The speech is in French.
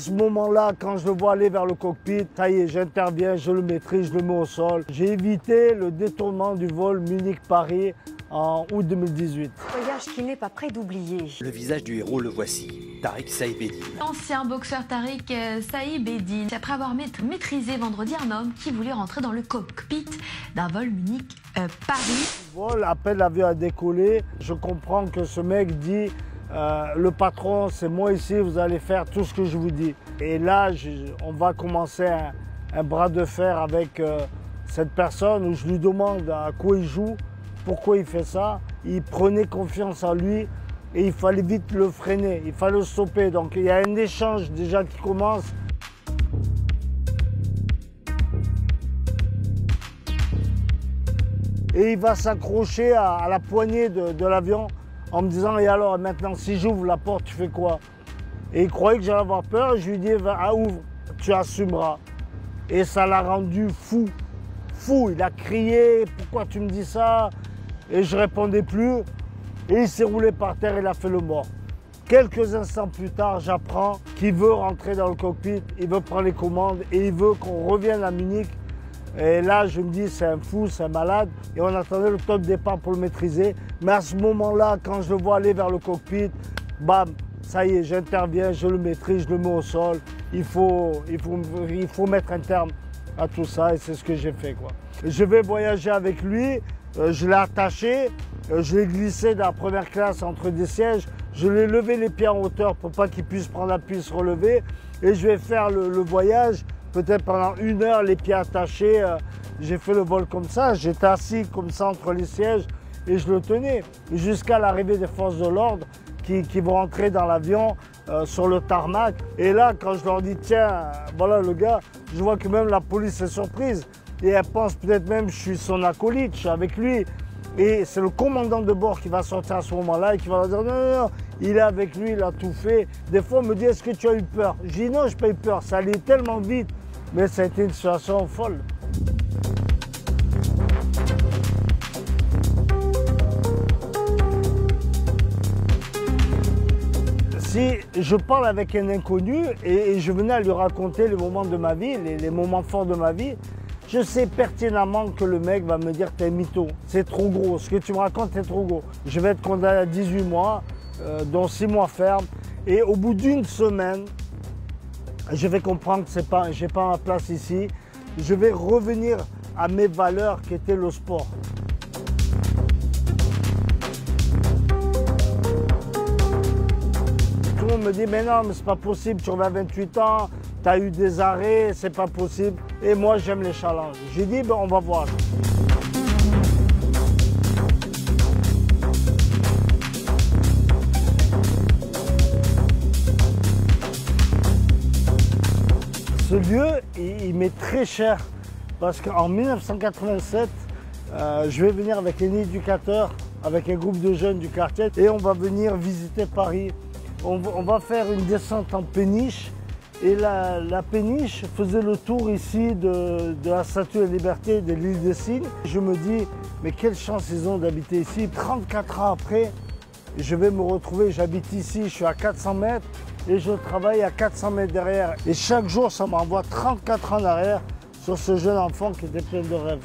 ce moment-là, quand je le vois aller vers le cockpit, ça y est, j'interviens, je le maîtrise, je le mets au sol. J'ai évité le détournement du vol Munich-Paris en août 2018. Voyage qu'il n'est pas prêt d'oublier. Le visage du héros, le voici, Tariq Saïb-Eddine. L'ancien boxeur Tariq Saïb-Eddine, après avoir maîtrisé vendredi un homme qui voulait rentrer dans le cockpit d'un vol Munich-Paris. Vol, à peine l'avion a décollé, je comprends que ce mec dit le patron, c'est moi ici, vous allez faire tout ce que je vous dis. Et là, on va commencer un bras de fer avec cette personne où je lui demande à quoi il joue, pourquoi il fait ça. Il prenait confiance en lui et il fallait vite le freiner, il fallait le stopper. Donc il y a un échange déjà qui commence. Et il va s'accrocher à la poignée de l'avion en me disant « Et alors, maintenant, si j'ouvre la porte, tu fais quoi ?» Et il croyait que j'allais avoir peur. Je lui dis « Ouvre, tu assumeras. » Et ça l'a rendu fou. Fou, il a crié « Pourquoi tu me dis ça ?» Et je ne répondais plus. Et il s'est roulé par terre, il a fait le mort. Quelques instants plus tard, j'apprends qu'il veut rentrer dans le cockpit, il veut prendre les commandes et il veut qu'on revienne à Munich. Et là, je me dis, c'est un fou, c'est un malade. Et on attendait le top départ pour le maîtriser. Mais à ce moment-là, quand je le vois aller vers le cockpit, bam, ça y est, j'interviens, je le maîtrise, je le mets au sol. Il faut mettre un terme à tout ça et c'est ce que j'ai fait, quoi. Je vais voyager avec lui, je l'ai attaché, je l'ai glissé dans la première classe entre des sièges. Je l'ai levé les pieds en hauteur pour pas qu'il puisse prendre appui, se relever. Et je vais faire le voyage. Peut-être pendant 1 heure, les pieds attachés, j'ai fait le vol comme ça. J'étais assis comme ça entre les sièges et je le tenais. Jusqu'à l'arrivée des forces de l'ordre qui vont entrer dans l'avion sur le tarmac. Et là, quand je leur dis, tiens, voilà le gars, je vois que même la police est surprise. Et elle pense peut-être même que je suis son acolyte, je suis avec lui. Et c'est le commandant de bord qui va sortir à ce moment-là et qui va leur dire, non, non, non, il est avec lui, il a tout fait. Des fois, on me dit, est-ce que tu as eu peur? Je dis, non, je n'ai pas eu peur, ça allait tellement vite. Mais ça a été une situation folle. Si je parle avec un inconnu et je venais à lui raconter les moments de ma vie, les moments forts de ma vie, je sais pertinemment que le mec va me dire t'es un mytho, c'est trop gros, ce que tu me racontes c'est trop gros. Je vais être condamné à 18 mois, dont 6 mois ferme, et au bout d'1 semaine, je vais comprendre que j'ai pas ma place ici. Je vais revenir à mes valeurs qui étaient le sport. Tout le monde me dit mais non, mais c'est pas possible, tu reviens à 28 ans, tu as eu des arrêts, c'est pas possible. Et moi j'aime les challenges. J'ai dit ben, on va voir. Ce lieu, il m'est très cher parce qu'en 1987, je vais venir avec un éducateur, avec un groupe de jeunes du quartier et on va venir visiter Paris. On va faire une descente en péniche et la péniche faisait le tour ici de la Statue de la Liberté de l'île des Cygnes. Je me dis, mais quelle chance ils ont d'habiter ici. 34 ans après, je vais me retrouver, j'habite ici, je suis à 400 mètres. Et je travaille à 400 mètres derrière. Et chaque jour, ça m'envoie 34 ans en arrière sur ce jeune enfant qui était plein de rêves.